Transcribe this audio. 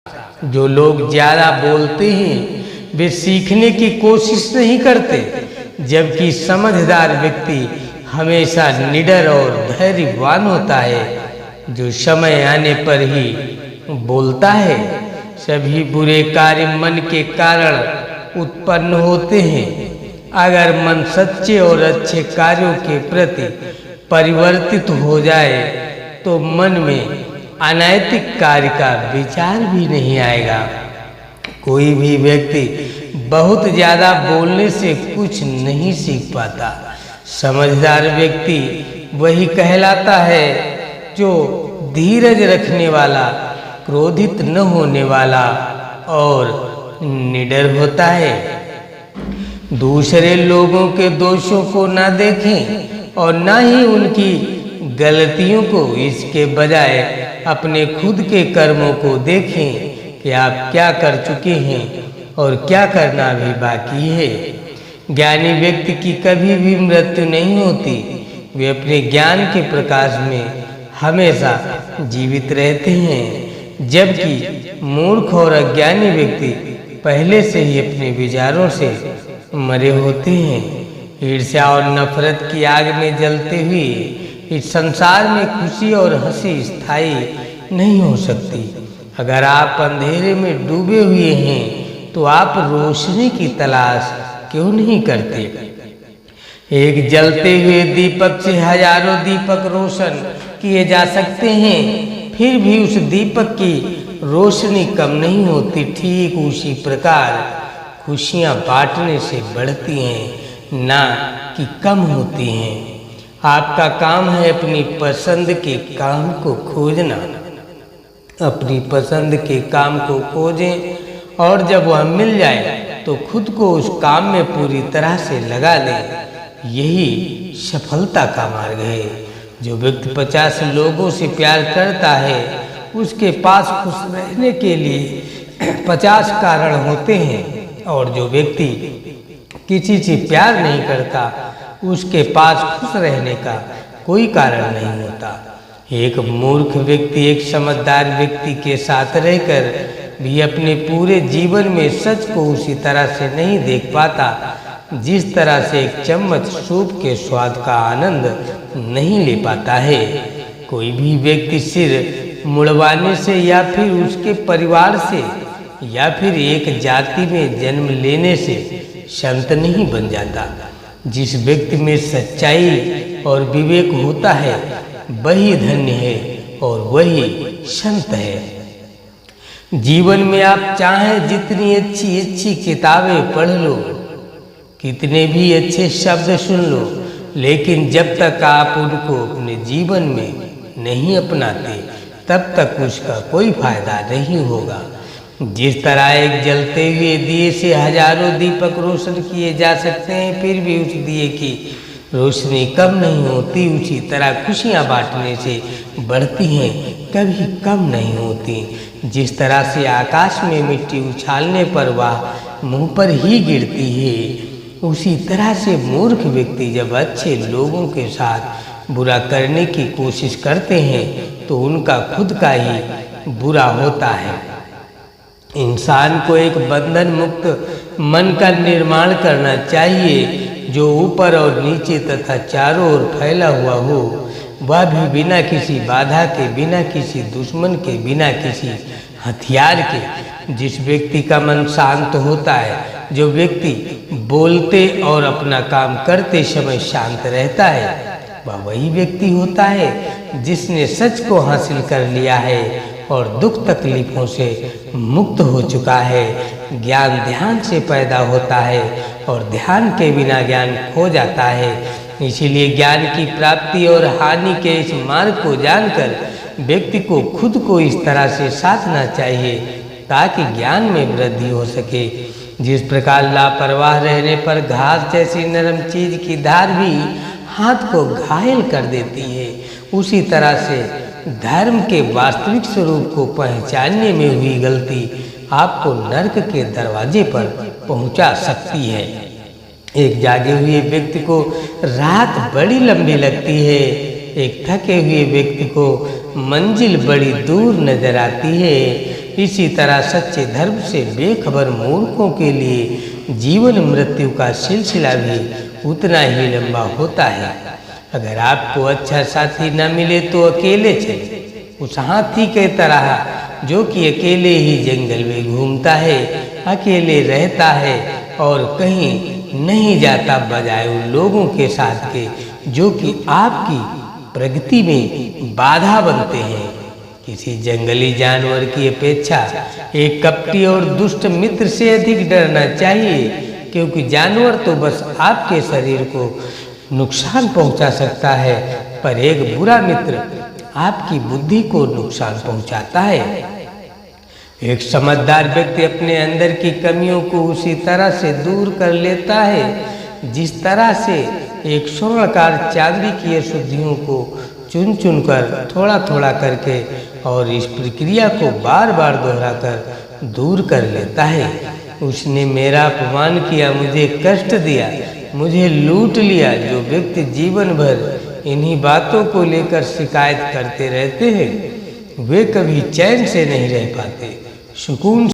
जो लोग ज्यादा बोलते हैं वे सीखने की कोशिश नहीं करते, जबकि समझदार व्यक्ति हमेशा निडर और धैर्यवान होता है, जो समय आने पर ही बोलता है। सभी बुरे कार्य मन के कारण उत्पन्न होते हैं। अगर मन सच्चे और अच्छे कार्यों के प्रति परिवर्तित हो जाए तो मन में अनैतिक कार्य का विचार भी नहीं आएगा। कोई भी व्यक्ति बहुत ज्यादा बोलने से कुछ नहीं सीख पाता। समझदार व्यक्ति वही कहलाता है जो धीरज रखने वाला, क्रोधित न होने वाला और निडर होता है। दूसरे लोगों के दोषों को ना देखें और ना ही उनकी गलतियों को, इसके बजाय अपने खुद के कर्मों को देखें कि आप क्या कर चुके हैं और क्या करना भी बाकी है। ज्ञानी व्यक्ति की कभी भी मृत्यु नहीं होती, वे अपने ज्ञान के प्रकाश में हमेशा जीवित रहते हैं, जबकि मूर्ख और अज्ञानी व्यक्ति पहले से ही अपने विचारों से मरे होते हैं। ईर्ष्या और नफरत की आग में जलते हुए इस संसार में खुशी और हंसी स्थायी नहीं हो सकती। अगर आप अंधेरे में डूबे हुए हैं तो आप रोशनी की तलाश क्यों नहीं करते? एक जलते हुए दीपक से हजारों दीपक रोशन किए जा सकते हैं, फिर भी उस दीपक की रोशनी कम नहीं होती। ठीक उसी प्रकार खुशियां बांटने से बढ़ती हैं, ना कि कम होती हैं। आपका काम है अपनी पसंद के काम को खोजना। अपनी पसंद के काम को खोजें और जब वह मिल जाए तो खुद को उस काम में पूरी तरह से लगा लें। यही सफलता का मार्ग है। जो व्यक्ति 50 लोगों से प्यार करता है, उसके पास खुश रहने के लिए 50 कारण होते हैं, और जो व्यक्ति किसी से प्यार नहीं करता, उसके पास खुश रहने का कोई कारण नहीं होता। एक मूर्ख व्यक्ति एक समझदार व्यक्ति के साथ रहकर भी अपने पूरे जीवन में सच को उसी तरह से नहीं देख पाता जिस तरह से एक चम्मच सूप के स्वाद का आनंद नहीं ले पाता है। कोई भी व्यक्ति सिर मुड़वाने से या फिर उसके परिवार से या फिर एक जाति में जन्म लेने से संत नहीं बन जाता। जिस व्यक्ति में सच्चाई और विवेक होता है वही धन्य है और वही संत है। जीवन में आप चाहें जितनी अच्छी अच्छी किताबें पढ़ लो, कितने भी अच्छे शब्द सुन लो, लेकिन जब तक आप उनको अपने जीवन में नहीं अपनाते तब तक उसका कोई फायदा नहीं होगा। जिस तरह एक जलते हुए दिए से हजारों दीपक रोशन किए जा सकते हैं, फिर भी उस दिए की रोशनी कम नहीं होती, उसी तरह खुशियां बांटने से बढ़ती हैं, कभी कम नहीं होती। जिस तरह से आकाश में मिट्टी उछालने पर वह मुंह पर ही गिरती है, उसी तरह से मूर्ख व्यक्ति जब अच्छे लोगों के साथ बुरा करने की कोशिश करते हैं तो उनका खुद का ही बुरा होता है। इंसान को एक बंधन मुक्त मन का निर्माण करना चाहिए, जो ऊपर और नीचे तथा चारों ओर फैला हुआ हो, वह भी बिना किसी बाधा के, बिना किसी दुश्मन के, बिना किसी हथियार के। जिस व्यक्ति का मन शांत होता है, जो व्यक्ति बोलते और अपना काम करते समय शांत रहता है, वह वही व्यक्ति होता है जिसने सच को हासिल कर लिया है और दुख तकलीफों से मुक्त हो चुका है। ज्ञान ध्यान से पैदा होता है और ध्यान के बिना ज्ञान खो जाता है। इसीलिए ज्ञान की प्राप्ति और हानि के इस मार्ग को जानकर व्यक्ति को खुद को इस तरह से साधना चाहिए ताकि ज्ञान में वृद्धि हो सके। जिस प्रकार लापरवाह रहने पर घास जैसी नरम चीज की धार भी हाथ को घायल कर देती है, उसी तरह से धर्म के वास्तविक स्वरूप को पहचानने में हुई गलती आपको नरक के दरवाजे पर पहुंचा सकती है। एक जागे हुए व्यक्ति को रात बड़ी लंबी लगती है, एक थके हुए व्यक्ति को मंजिल बड़ी दूर नजर आती है। इसी तरह सच्चे धर्म से बेखबर मूर्खों के लिए जीवन मृत्यु का सिलसिला भी उतना ही लंबा होता है। अगर आपको अच्छा साथी न मिले तो अकेले चले, उस हाथी के तरह जो कि अकेले ही जंगल में घूमता है, अकेले रहता है और कहीं नहीं जाता, बजाय उन लोगों के साथ के जो कि आपकी प्रगति में बाधा बनते हैं। किसी जंगली जानवर की अपेक्षा एक कपटी और दुष्ट मित्र से अधिक डरना चाहिए, क्योंकि जानवर तो बस आपके शरीर को नुकसान पहुंचा सकता है, पर एक बुरा मित्र आपकी बुद्धि को नुकसान पहुंचाता है। एक समझदार व्यक्ति अपने अंदर की कमियों को उसी तरह से दूर कर लेता है जिस तरह से एक स्वर्णकार चांदी की अशुद्धियों को चुन चुन कर थोड़ा थोड़ा करके और इस प्रक्रिया को बार बार दोहराकर दूर कर लेता है। उसने मेरा अपमान किया, मुझे कष्ट दिया, मुझे लूट लिया। जो व्यक्ति जीवन भर इन्हीं बातों को लेकर शिकायत करते रहते हैं वे कभी चैन से नहीं रह पाते, सुकून